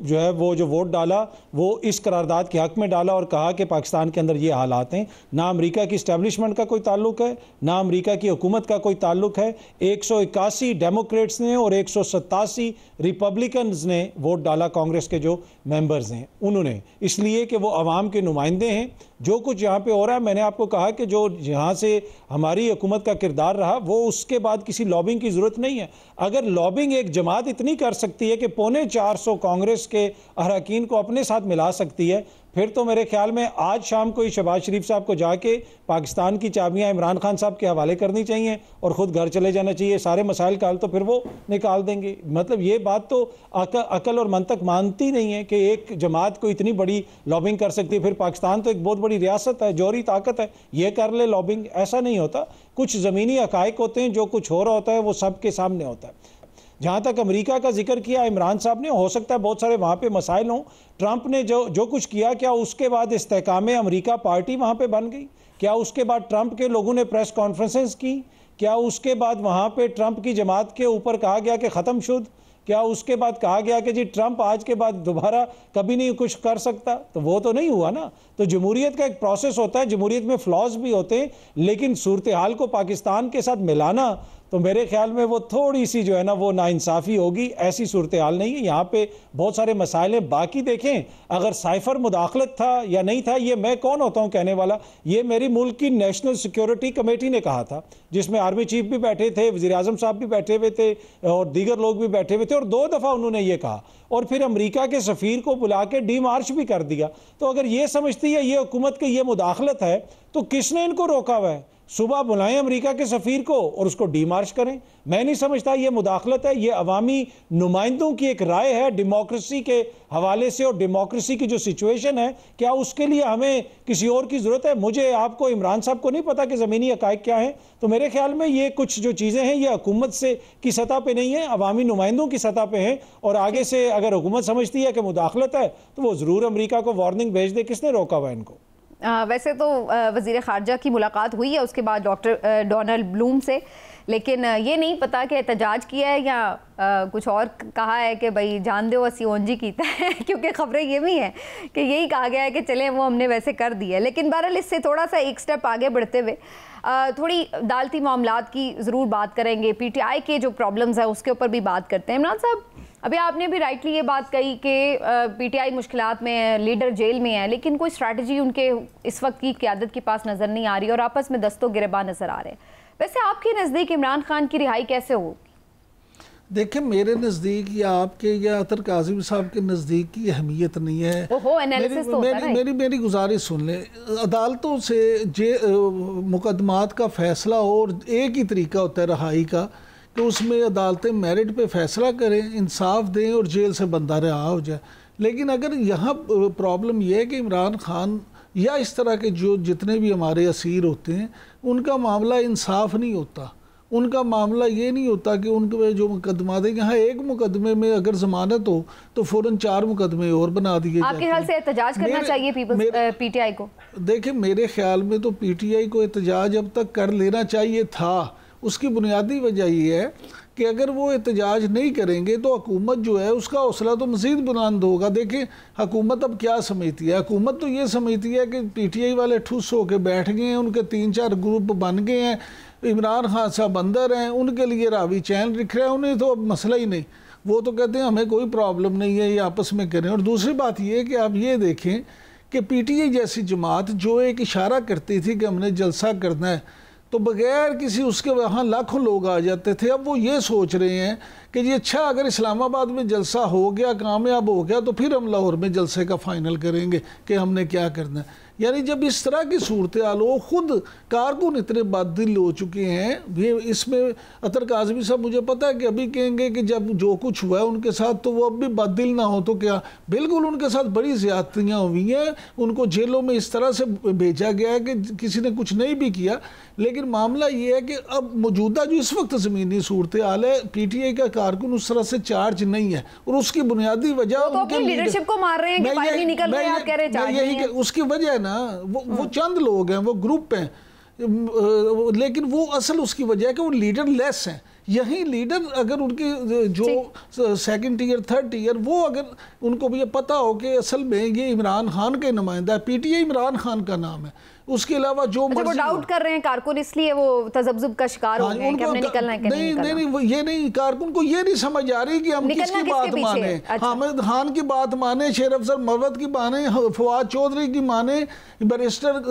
जो है वो जो वोट डाला वो इस करारदाद के हक़ में डाला और कहा कि पाकिस्तान के अंदर ये हालात हैं। ना अमेरिका की इस्टेब्लिशमेंट का कोई ताल्लुक है, ना अमेरिका की हुकूमत का कोई ताल्लुक है। 181 डेमोक्रेट्स ने और 187 रिपब्लिकन्स ने वोट डाला, कांग्रेस के जो मेंबर्स हैं उन्होंने, इसलिए कि वो अवाम के नुमाइंदे हैं। जो कुछ यहाँ पे हो रहा है, मैंने आपको कहा कि जो यहाँ से हमारी हुकूमत का किरदार रहा वो उसके बाद किसी लॉबिंग की ज़रूरत नहीं है। अगर लॉबिंग एक जमात इतनी कर सकती है कि 450 कांग्रेस के अरकान को अपने साथ मिला सकती है, फिर तो मेरे ख्याल में आज शाम को ही शहबाज शरीफ साहब को जाके पाकिस्तान की चाबियां इमरान खान साहब के हवाले करनी चाहिए और ख़ुद घर चले जाना चाहिए। सारे मसाइल का हल तो फिर वो निकाल देंगे। मतलब ये बात तो अकल और मंतक मानती नहीं है कि एक जमात को इतनी बड़ी लॉबिंग कर सकती है। फिर पाकिस्तान तो एक बहुत बड़ी रियासत है, जौहरी ताकत है, ये कर ले लॉबिंग, ऐसा नहीं होता। कुछ ज़मीनी हक़ाइक़ होते हैं, जो कुछ हो रहा होता है वो सबके सामने होता है। जहाँ तक अमेरिका का जिक्र किया इमरान साहब ने, हो सकता है बहुत सारे वहाँ पे मसाइल हों। ट्रंप ने जो कुछ किया, क्या उसके बाद इस्तेकाम अमेरिका पार्टी वहाँ पे बन गई? क्या उसके बाद ट्रंप के लोगों ने प्रेस कॉन्फ्रेंसेस की? क्या उसके बाद वहाँ पे ट्रंप की जमात के ऊपर कहा गया कि ख़त्म शुद? क्या उसके बाद कहा गया कि जी ट्रंप आज के बाद दोबारा कभी नहीं कुछ कर सकता? तो वो तो नहीं हुआ ना। तो जमहूरियत का एक प्रोसेस होता है, जमहूरियत में फ्लॉज भी होते हैं, लेकिन सूरत हाल को पाकिस्तान के साथ मिलाना तो मेरे ख्याल में वो थोड़ी सी जो है ना वो नाइंसाफ़ी होगी। ऐसी सूरत हाल नहीं है, यहाँ पे बहुत सारे मसाइल हैं। बाकी देखें, अगर साइफर मुदाखलत था या नहीं था, ये मैं कौन होता हूँ कहने वाला? ये मेरी मुल्क की नेशनल सिक्योरिटी कमेटी ने कहा था, जिसमें आर्मी चीफ भी बैठे थे, वज़ीर आज़म साहब भी बैठे हुए थे और दीगर लोग भी बैठे हुए थे, और 2 दफ़ा उन्होंने ये कहा और फिर अमेरिका के सफ़ीर को बुला के डी मार्च भी कर दिया। तो अगर ये समझती है ये हुकूमत की ये मुदाखलत है, तो किसने इनको रोका हुआ है? सुबह बुलाएं अमेरिका के सफ़ीर को और उसको डीमार्च करें। मैं नहीं समझता ये मुदाखलत है, ये अवामी नुमाइंदों की एक राय है डेमोक्रेसी के हवाले से, और डेमोक्रेसी की जो सिचुएशन है, क्या उसके लिए हमें किसी और की ज़रूरत है? मुझे, आपको, इमरान साहब को नहीं पता कि ज़मीनी हक़ाइक़ क्या हैं? तो मेरे ख्याल में ये कुछ जो चीज़ें हैं ये हुकूमत से की सतह पर नहीं है, अवामी नुमाइंदों की सतह पर हैं। और आगे से अगर हुकूमत समझती है कि मुदाखलत है तो वो ज़रूर अमेरिका को वार्निंग भेज दे। किसने रोका हुआ इनको? वैसे तो वज़ीर ख़ारजा की मुलाकात हुई है उसके बाद डॉक्टर डोनाल्ड ब्लूम से, लेकिन ये नहीं पता कि एहतजाज किया है या कुछ और कहा है कि भाई जान दो असी ओंजी कीता है क्योंकि ख़बरें ये भी हैं कि यही कहा गया है कि चलें वो हमने वैसे कर दिया है। लेकिन बहरहाल इससे थोड़ा सा एक स्टेप आगे बढ़ते हुए थोड़ी अदालती मामलात की ज़रूर बात करेंगे। पीटीआई के जो प्रॉब्लम्स हैं उसके ऊपर भी बात करते हैं। इमरान साहब, अभी आपने भी राइटली ये बात कही कि पीटीआई मुश्किलात में है, लीडर जेल में है, लेकिन कोई स्ट्रैटेजी उनके इस वक्त की क़यादत के पास नज़र नहीं आ रही और आपस में दस्तों गिरबान नज़र आ रहे हैं। वैसे आपके नज़दीक इमरान खान की रिहाई कैसे होगी? देखिए, मेरे नज़दीक या आपके या अतर काज़मी साहब के नज़दीक की अहमियत नहीं है। मेरी गुजारिश सुन लें। अदालतों से मुकदमात का फ़ैसला हो और एक ही तरीका होता है रहाई का कि उसमें अदालतें मेरिट पे फ़ैसला करें, इंसाफ दें और जेल से बंदा रिहा हो जाए। लेकिन अगर यहाँ प्रॉब्लम यह है कि इमरान खान या इस तरह के जो जितने भी हमारे असीर होते हैं उनका मामला इंसाफ नहीं होता, उनका मामला ये नहीं होता कि उनके जो मुकदमा दें, यहाँ एक मुकदमे में अगर जमानत हो तो फ़ौरन 4 मुकदमे और बना दिए। आपके ख्याल से एहतजाज करना चाहिए पीटीआई को? देखिए मेरे ख्याल में तो पीटीआई को एहतजाज अब तक कर लेना चाहिए था। उसकी बुनियादी वजह ये है कि अगर वो एहतजाज नहीं करेंगे तो हुकूमत जो है उसका हौसला तो मज़ीद बुलंद होगा। देखिए हुकूमत अब क्या समझती है, हुकूमत तो ये समझती है कि पीटीआई वाले ठुस होकर बैठ गए हैं, उनके 3-4 ग्रुप बन गए हैं, इमरान खान साहब अंदर हैं, उनके लिए रावी चैन लिख रहे हैं, उन्हें तो अब मसला ही नहीं। वो तो कहते हैं हमें कोई प्रॉब्लम नहीं है, ये आपस में करें। और दूसरी बात ये है कि आप ये देखें कि पीटीआई जैसी जमात जो एक इशारा करती थी कि हमने जलसा करना है, तो बगैर किसी उसके वहाँ लाखों लोग आ जाते थे। अब वो ये सोच रहे हैं कि जी अच्छा अगर इस्लामाबाद में जलसा हो गया, कामयाब हो गया, तो फिर हम लाहौर में जलसे का फ़ाइनल करेंगे कि हमने क्या करना है। यानी जब इस तरह की सूरत हाल हो, ख़ुद कारकुन इतने बादिल हो चुके हैं। ये इसमें अतर काज़मी साहब मुझे पता है कि अभी कहेंगे कि जब जो कुछ हुआ है उनके साथ तो वो अब भी बादिल ना हो तो क्या, बिल्कुल उनके साथ बड़ी ज़्यादतियाँ हुई हैं, उनको जेलों में इस तरह से भेजा गया है कि किसी ने कुछ नहीं भी किया। लेकिन मामला ये है कि अब मौजूदा जो इस वक्त ज़मीनी सूरत हाल है, पीटीआई का कारकुन उस तरह से चार्ज नहीं है, और उसकी बुनियादी वजह तो अपनी लीडरशिप को मार रहे हैं कि फाइल नहीं निकल रहे हैं, आप कह रहे हैं चार्ज नहीं है। उसकी वजह है ना, वो चंद लोग हैं, वो ग्रुप हैं, लेकिन वो असल उसकी वजह है कि वो लीडर लेस हैं। यही लीडर अगर उनकी जो 2nd टियर 3rd टियर वो अगर उनको भी ये पता हो कि असल में ये इमरान खान के नुमाइंदा है, पीटीआई इमरान खान का नाम है, उसके अलावा जो वो डाउट कर रहे हैं कारकुन, इसलिए वो तजब्जुब का शिकार हो गए हैं कि हमने निकलना है कि नहीं निकलना। नहीं, ये नहीं, कारकुन को ये नहीं समझ आ रही कि हम किसकी बात माने। हामिद खान की बात माने, शेर अफजल मरवत की माने, फवाद चौधरी की माने, बैरिस्टर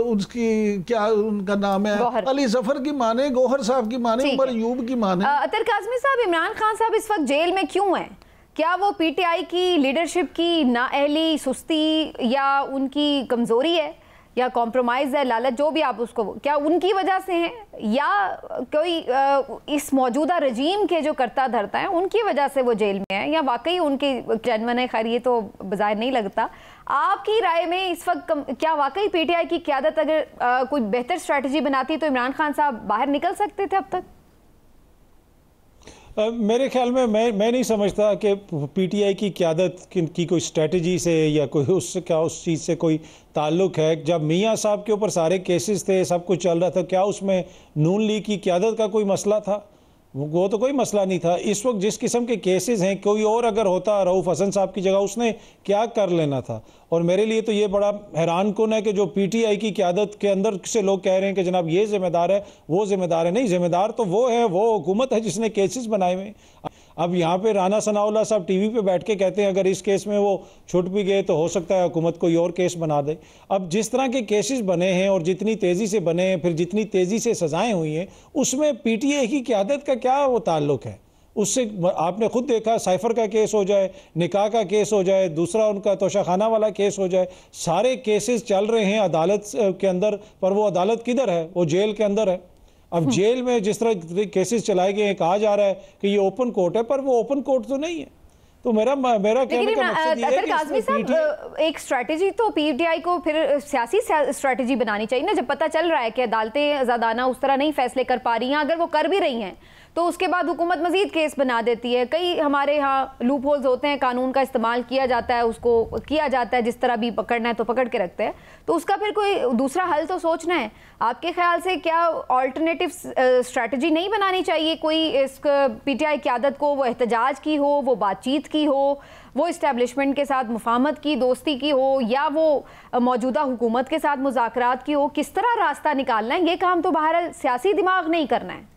उसकी क्या उनका नाम है, अली जफर की माने, गौहर साहब की माने, उमर अयूब की माने। अतर काज़मी साहब, इमरान खान साहब इस वक्त जेल में क्यों हैं? क्या वो पीटीआई की लीडरशिप की नाअहली, सुस्ती, या उनकी कमजोरी है, या कॉम्प्रोमाइज़ है, लालच, जो भी आप उसको, क्या उनकी वजह से हैं, या कोई इस मौजूदा रजीम के जो करता धरता है उनकी वजह से वो जेल में है, या वाकई उनकी जेन्युइन है? खैर ये तो बज़ाहिर नहीं लगता। आपकी राय में इस वक्त क्या वाकई पीटीआई की क़यादत अगर कोई बेहतर स्ट्रैटेजी बनाती तो इमरान खान साहब बाहर निकल सकते थे अब तक? मेरे ख्याल में मैं नहीं समझता कि पीटीआई की क़यादत की कोई स्ट्रेटजी से या कोई उस चीज़ से कोई ताल्लुक़ है। जब मियाँ साहब के ऊपर सारे केसेस थे, सब कुछ चल रहा था, क्या उसमें नून लीग की क़यादत का कोई मसला था? वो तो कोई मसला नहीं था। इस वक्त जिस किस्म के केसेस हैं, कोई और अगर होता रऊफ़ हसन साहब की जगह, उसने क्या कर लेना था? और मेरे लिए तो ये बड़ा हैरानकुन है कि जो पीटीआई की क़यादत के अंदर से लोग कह रहे हैं कि जनाब ये ज़िम्मेदार है, वो ज़िम्मेदार है। नहीं, ज़िम्मेदार तो वो है, वो हुकूमत है जिसने केसेस बनाए हुए। अब यहाँ पे राना सनाउल्लाह साहब टीवी पे बैठ के कहते हैं अगर इस केस में वो छूट भी गए तो हो सकता है हुकूमत कोई और केस बना दे। अब जिस तरह के केसेस बने हैं और जितनी तेज़ी से बने हैं, फिर जितनी तेज़ी से सज़ाएँ हुई हैं, उसमें पीटीआई की क़यादत का क्या वो ताल्लुक़ है? उससे आपने खुद देखा, साइफर का केस हो जाए, निकाह का केस हो जाए, दूसरा उनका तोशाखाना वाला केस हो जाए, सारे केसेस चल रहे हैं अदालत के अंदर, पर वो अदालत किधर है? वो जेल के अंदर है। अब जेल में जिस तरह केसेस चलाए गए हैं, कहा जा रहा है कि ये ओपन कोर्ट है, पर वो ओपन कोर्ट तो नहीं है। तो मेरा कहने का मकसद ये है कि काज़मी साहब, एक स्ट्रैटेजी तो पीटीआई को फिर सियासी स्ट्रैटेजी बनानी चाहिए ना, जब पता चल रहा है कि अदालतें आज़ादाना उस तरह नहीं फैसले कर पा रही हैं। अगर वो कर भी रही हैं तो उसके बाद हुकूमत मजीद केस बना देती है। कई हमारे यहाँ लूप होल्स होते हैं, कानून का इस्तेमाल किया जाता है, उसको किया जाता है जिस तरह भी पकड़ना है तो पकड़ के रखते हैं। तो उसका फिर कोई दूसरा हल तो सोचना है। आपके ख्याल से क्या ऑल्टरनेटिव स्ट्रैटेजी नहीं बनानी चाहिए कोई इस पीटीआई क़यादत को? वो एहतजाज की हो, वो बातचीत की हो, वो इस्टेब्लिशमेंट के साथ मुफाहमत की, दोस्ती की हो, या वो मौजूदा हुकूमत के साथ मुज़ाकरात की हो? किस तरह रास्ता निकालना है, ये काम तो बहरहाल सियासी दिमाग नहीं करना है।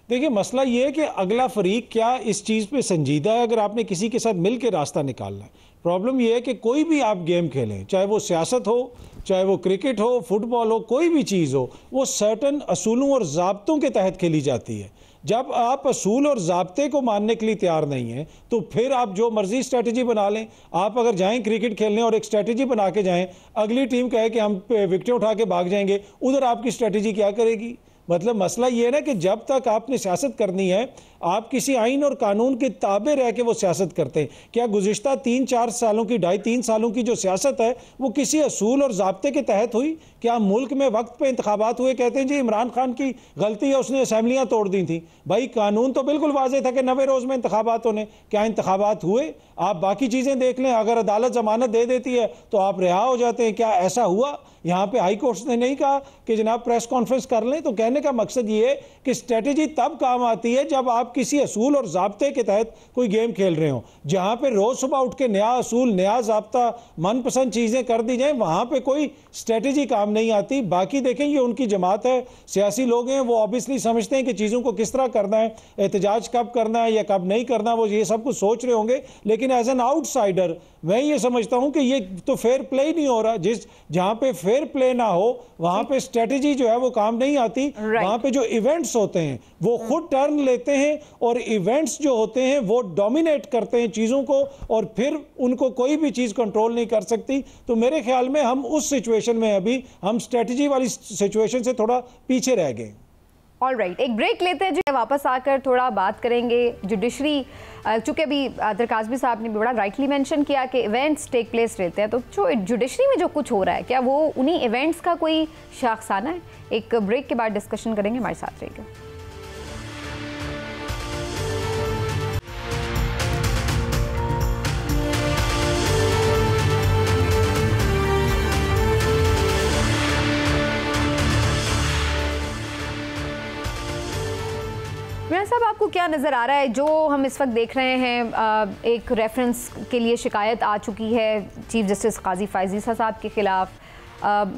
देखिए, मसला ये है कि अगला फरीक क्या इस चीज़ पे संजीदा है अगर आपने किसी के साथ मिल के रास्ता निकालना है। प्रॉब्लम ये है कि कोई भी आप गेम खेलें, चाहे वो सियासत हो, चाहे वो क्रिकेट हो, फुटबॉल हो, कोई भी चीज़ हो, वो सर्टन असूलों और ज़ाब्तों के तहत खेली जाती है। जब आप असूल और ज़ाब्ते को मानने के लिए तैयार नहीं हैं तो फिर आप जो मर्जी स्ट्रैटेजी बना लें। आप अगर जाएं क्रिकेट खेलने और एक स्ट्रैटेजी बना के जाएं, अगली टीम कहे कि हम विकेटें उठा के भाग जाएंगे, उधर आपकी स्ट्रैटेजी क्या करेगी? मतलब मसला ये है ना कि जब तक आपने सियासत करनी है आप किसी आइन और कानून के ताबे रह के वो सियासत करते हैं। क्या गुज़िश्ता 3-4 सालों की 2.5-3 सालों की जो सियासत है वो किसी असूल और ज़ाब्ते के तहत हुई? क्या मुल्क में वक्त पे इंतखाबात हुए? कहते हैं जी इमरान खान की गलती है, उसने असेंबलियाँ तोड़ दी थी। भाई कानून तो बिल्कुल वाज़ेह था कि 90 रोज़ में इंतखाबात होने। क्या इंतखाबात हुए? आप बाकी चीज़ें देख लें, अगर अदालत जमानत दे देती है तो आप रिहा हो जाते हैं। क्या ऐसा हुआ? यहाँ पे हाई कोर्ट ने नहीं कहा कि जनाब प्रेस कॉन्फ्रेंस कर लें। तो कहने का मकसद ये है कि स्ट्रेटजी तब काम आती है जब आप किसी असूल और ज़ाब्ते के तहत कोई गेम खेल रहे हो। जहाँ पे रोज़ सुबह उठ के नया असूल, नया ज़ाब्ता, मनपसंद चीज़ें कर दी जाएँ, वहाँ पे कोई स्ट्रेटजी काम नहीं आती। बाकी देखें ये उनकी जमात है, सियासी लोग हैं, वो ऑब्वियसली समझते हैं कि चीज़ों को किस तरह करना है, एहतजाज कब करना है या कब नहीं करना, वो ये सब कुछ सोच रहे होंगे। लेकिन एज एन आउटसाइडर मैं ये समझता हूँ कि ये तो फेयर प्ले ही नहीं हो रहा। जहाँ पे फेयर प्ले ना हो वहाँ पे स्ट्रेटजी जो है वो काम नहीं आती। वहाँ पे जो इवेंट्स होते हैं वो खुद टर्न लेते हैं और इवेंट्स जो होते हैं वो डोमिनेट करते हैं चीज़ों को और फिर उनको कोई भी चीज़ कंट्रोल नहीं कर सकती। तो मेरे ख्याल में हम उस सिचुएशन में अभी हम स्ट्रेटजी वाली सिचुएशन से थोड़ा पीछे रह गए। ऑल राइट, एक ब्रेक लेते हैं जो वापस आकर थोड़ा बात करेंगे जुडिशरी। चूँकि अभी अदर काज़मी साहब ने भी बड़ा राइटली मेंशन किया कि इवेंट्स टेक प्लेस रहते हैं, तो जो जुडिशरी में जो कुछ हो रहा है क्या वो उन्हीं इवेंट्स का कोई शाखसाना है? एक ब्रेक के बाद डिस्कशन करेंगे, हमारे साथ रहिएगा। साहब आपको क्या नज़र आ रहा है जो हम इस वक्त देख रहे हैं? एक रेफरेंस के लिए शिकायत आ चुकी है चीफ जस्टिस काजी फ़ाइज़ ईसा साहब के ख़िलाफ़,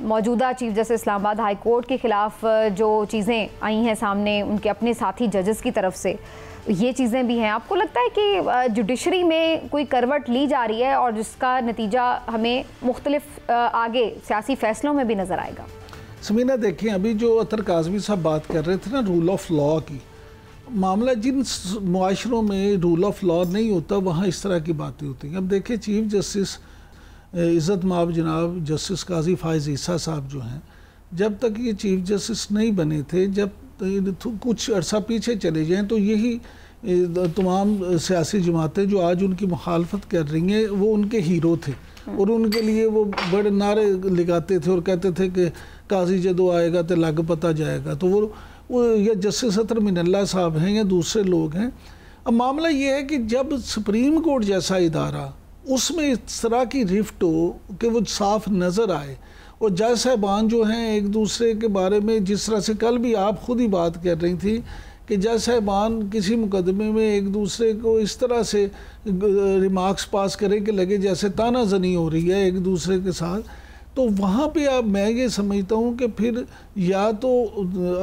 मौजूदा chief justice Islamabad high court के ख़िलाफ़ जो चीज़ें आई हैं सामने उनके अपने साथी जजेस की तरफ से, ये चीज़ें भी हैं। आपको लगता है कि जुडिशरी में कोई करवट ली जा रही है और जिसका नतीजा हमें मुख्तलिफ आगे सियासी फ़ैसलों में भी नज़र आएगा? समीना देखें, अभी जो अतर काज़मी साहब बात कर रहे थे ना रूल ऑफ लॉ की, मामला जिन मुआशरों में रूल ऑफ लॉ नहीं होता वहाँ इस तरह की बातें होती हैं। अब देखें चीफ जस्टिस इज़्ज़त माब जनाब जस्टिस काजी फ़ाइज़ ईसा साहब जो हैं, जब तक ये चीफ जस्टिस नहीं बने थे, जब कुछ अर्सा पीछे चले जाएं तो यही तमाम सियासी जमातें जो आज उनकी मुखालफत कर रही हैं वो उनके हीरो थे और उनके लिए वो बड़े नारे लगाते थे और कहते थे कि काजी जदों आएगा तो लग पता जाएगा। तो वो या जस्टिस अतर मिनल्ला साहब हैं या दूसरे लोग हैं। अब मामला ये है कि जब सुप्रीम कोर्ट जैसा इदारा उसमें इस तरह की रिफ्ट हो कि वो साफ नज़र आए और जज साहबान जो हैं एक दूसरे के बारे में, जिस तरह से कल भी आप ख़ुद ही बात कर रही थी कि जज साहबान किसी मुकदमे में एक दूसरे को इस तरह से रिमार्क्स पास करें कि लगे जैसे तानाजनी हो रही है एक दूसरे के साथ, तो वहाँ पे अब मैं ये समझता हूँ कि फिर या तो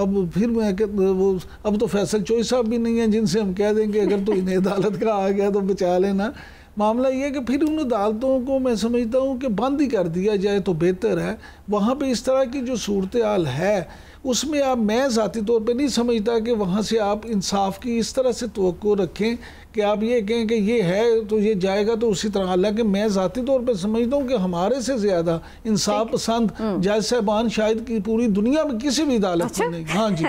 अब फिर मैं वो अब तो फैसल चोई साहब भी नहीं है जिनसे हम कह देंगे अगर तो इन्हें अदालत का आ गया तो बचा लेना। मामला ये है कि फिर उन अदालतों को मैं समझता हूँ कि बंद ही कर दिया जाए तो बेहतर है। वहाँ पे इस तरह की जो सूरत हाल है उसमें आप, मैं ज़ाती तौर पे नहीं समझता कि वहाँ से आप इंसाफ की इस तरह से तवक्को रखें कि आप ये कहें कि ये है तो ये जाएगा तो उसी तरह। हालांकि मैं ज़ाती तौर पे समझता हूँ कि हमारे से ज़्यादा इंसाफ पसंद जज साहबान शायद की पूरी दुनिया में किसी भी अदालत में नहीं। हाँ जी,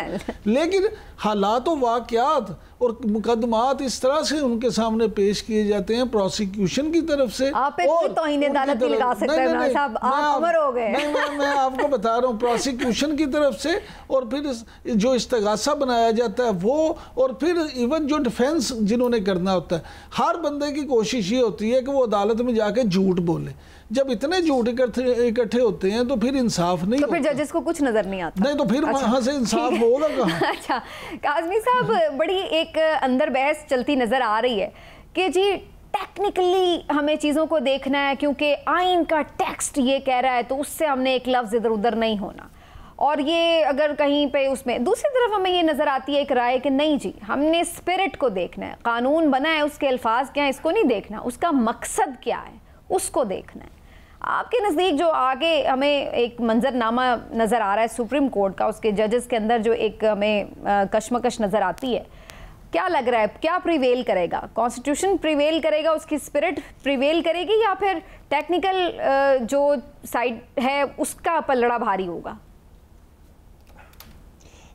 लेकिन हालात व वाक़यात और मुकदमात इस तरह से उनके सामने पेश किए जाते हैं प्रोसिक्यूशन की तरफ से। आप तौहीन अदालत नहीं लगा सकते इमरान साहब, आप अमर हो गए। मैं आपको बता रहा हूँ प्रोसिक्यूशन की तरफ से और फिर जो इस्तगासा बनाया जाता है वो, और फिर इवन जो डिफेंस जिन्होंने करना होता है, हर बंदे की कोशिश ये होती है कि वो अदालत में जाके झूठ बोले। जब इतने झूठ इकट्ठे होते हैं तो फिर इंसाफ नहीं, तो फिर जजेस को कुछ नजर नहीं आता। नहीं तो फिर वहाँ से इंसाफ होगा कहाँ? अच्छा काज़मी साहब, बड़ी एक अंदर बहस चलती नजर आ रही है कि जी टेक्निकली हमें चीज़ों को देखना है क्योंकि आइन का टेक्स्ट ये कह रहा है तो उससे हमने एक लफ्ज़ इधर उधर नहीं होना, और ये अगर कहीं पे उसमें दूसरी तरफ हमें ये नज़र आती है एक राय कि नहीं जी हमने स्पिरिट को देखना है, कानून बना है उसके अल्फाज क्या है इसको नहीं देखना, उसका मकसद क्या है उसको देखना है। आपके नज़दीक जो आगे हमें एक मंजरनामा नज़र आ रहा है सुप्रीम कोर्ट का, उसके जजेस के अंदर जो एक हमें कशमकश नज़र आती है, क्या लग रहा है क्या प्रिवेल करेगा? कॉन्स्टिट्यूशन प्रिवेल करेगा, उसकी स्पिरिट प्रिवेल करेगी, या फिर टेक्निकल जो साइड है उसका पलड़ा भारी होगा?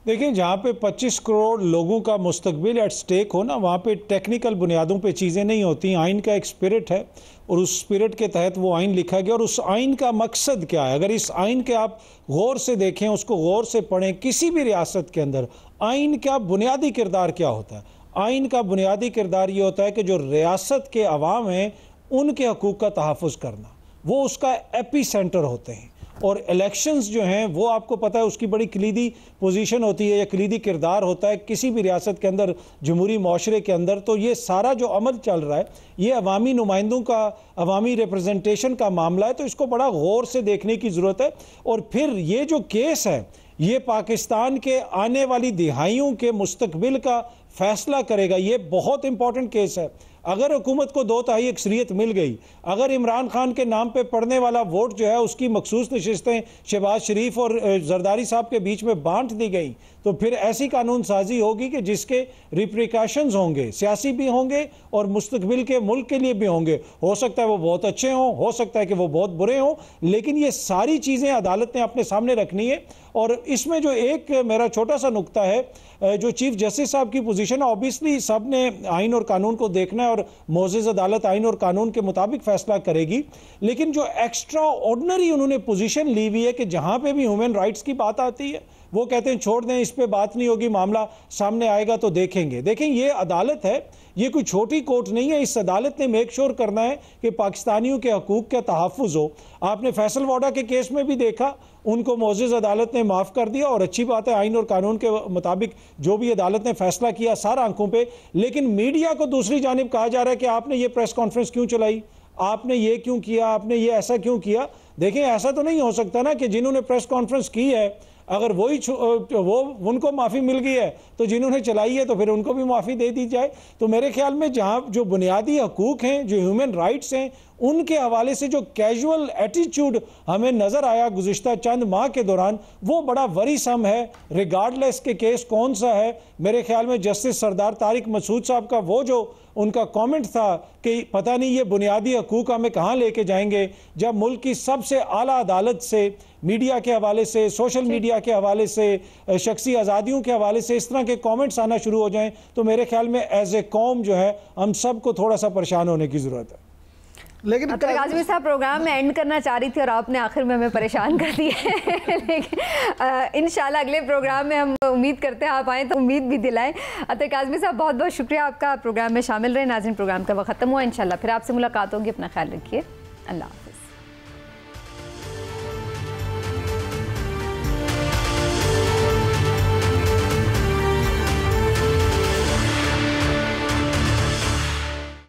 देखिए, जहाँ पे 25 करोड़ लोगों का मुस्तकबिल एट स्टेक हो ना, वहाँ पे टेक्निकल बुनियादों पे चीज़ें नहीं होती। आइन का एक स्पिरिट है और उस स्पिरिट के तहत वो आइन लिखा गया, और उस आइन का मकसद क्या है, अगर इस आइन के आप गौर से देखें, उसको गौर से पढ़ें, किसी भी रियासत के अंदर आइन का बुनियादी किरदार क्या होता है? आइन का बुनियादी किरदार ये होता है कि जो रियासत के अवाम हैं उनके हकूक़ का तहफ़्फ़ुज़ करना, वो उसका एपी सेंटर होते हैं। और इलेक्शंस जो हैं वो आपको पता है उसकी बड़ी कलीदी पोजीशन होती है या कलीदी किरदार होता है किसी भी रियासत के अंदर, जमहूरी माशरे के अंदर। तो ये सारा जो अमल चल रहा है ये अवामी नुमाइंदों का, अवामी रिप्रेजेंटेशन का मामला है, तो इसको बड़ा गौर से देखने की ज़रूरत है। और फिर ये जो केस है ये पाकिस्तान के आने वाली दिहाइयों के मुस्तकबिल का फैसला करेगा। ये बहुत इंपॉर्टेंट केस है। अगर हुकूमत को 2/3 अक्सरियत मिल गई, अगर इमरान खान के नाम पे पड़ने वाला वोट जो है उसकी मखसूस नशिस्तें शहबाज शरीफ और जरदारी साहब के बीच में बांट दी गई, तो फिर ऐसी कानून साजी होगी कि जिसके रिप्रिकॉशंस होंगे, सियासी भी होंगे और मुस्तकबिल के मुल्क के लिए भी होंगे। हो सकता है वो बहुत अच्छे हों, हो सकता है कि वो बहुत बुरे हों, लेकिन ये सारी चीज़ें अदालत ने अपने सामने रखनी है। और इसमें जो एक मेरा छोटा सा नुक्ता है, जो चीफ जस्टिस साहब की पोजीशन है, ऑब्वियसली सब ने आइन और कानून को देखना है और मोअज़्ज़ज़ अदालत आइन और कानून के मुताबिक फैसला करेगी। लेकिन जो एक्स्ट्रा ऑर्डिनरी उन्होंने पोजीशन ली हुई है कि जहां पे भी ह्यूमन राइट्स की बात आती है वो कहते हैं छोड़ दें, इस पे बात नहीं होगी, मामला सामने आएगा तो देखेंगे। देखें, ये अदालत है, ये कोई छोटी कोर्ट नहीं है। इस अदालत ने मेक श्योर करना है कि पाकिस्तानियों के हकूक़ का तहफ़्फ़ुज़ हो। आपने फैसल वाडा के केस में भी देखा, उनको मोअज़्ज़ज़ अदालत ने माफ़ कर दिया और अच्छी बात है, आइन और कानून के मुताबिक जो भी अदालत ने फैसला किया सारा आंखों पे। लेकिन मीडिया को दूसरी जानिब कहा जा रहा है कि आपने ये प्रेस कॉन्फ्रेंस क्यों चलाई, आपने ये क्यों किया, आपने ये ऐसा क्यों किया। देखें, ऐसा तो नहीं हो सकता ना कि जिन्होंने प्रेस कॉन्फ्रेंस की है अगर वही वो उनको माफ़ी मिल गई है तो जिन्होंने चलाई है तो फिर उनको भी माफ़ी दे दी जाए। तो मेरे ख्याल में जहाँ जो बुनियादी हकूक़ हैं, जो ह्यूमन राइट्स हैं, उनके हवाले से जो कैजुअल एटीट्यूड हमें नज़र आया गुज़िश्ता चंद माह के दौरान, वो बड़ा वरीसम है। रिगार्डलेस के केस कौन सा है, मेरे ख्याल में जस्टिस सरदार तारिक मसूद साहब का वो जो उनका कमेंट था कि पता नहीं ये बुनियादी हकूक़ हमें कहाँ लेके जाएंगे, जब मुल्क की सबसे आला अदालत से, मीडिया के हवाले से, सोशल मीडिया के हवाले से, शख्सी आज़ादियों के हवाले से इस तरह के कमेंट्स आना शुरू हो जाएं, तो मेरे ख्याल में एज ए कौम जो है हम सबको थोड़ा सा परेशान होने की ज़रूरत है। लेकिन आज़मी साहब प्रोग्राम में एंड करना चाह रही थी और आपने आखिर में हमें परेशान कर दिया। लेकिन इंशाल्लाह अगले प्रोग्राम में हम उम्मीद करते हैं आप आएँ तो उम्मीद भी दिलाएं। अतः आज़मी साहब बहुत बहुत शुक्रिया आपका, प्रोग्राम में शामिल रहे। नाज़रीन, प्रोग्राम का वक्त ख़त्म हुआ, इंशाल्लाह फिर आपसे मुलाकात होगी। अपना ख्याल रखिए, अल्लाह।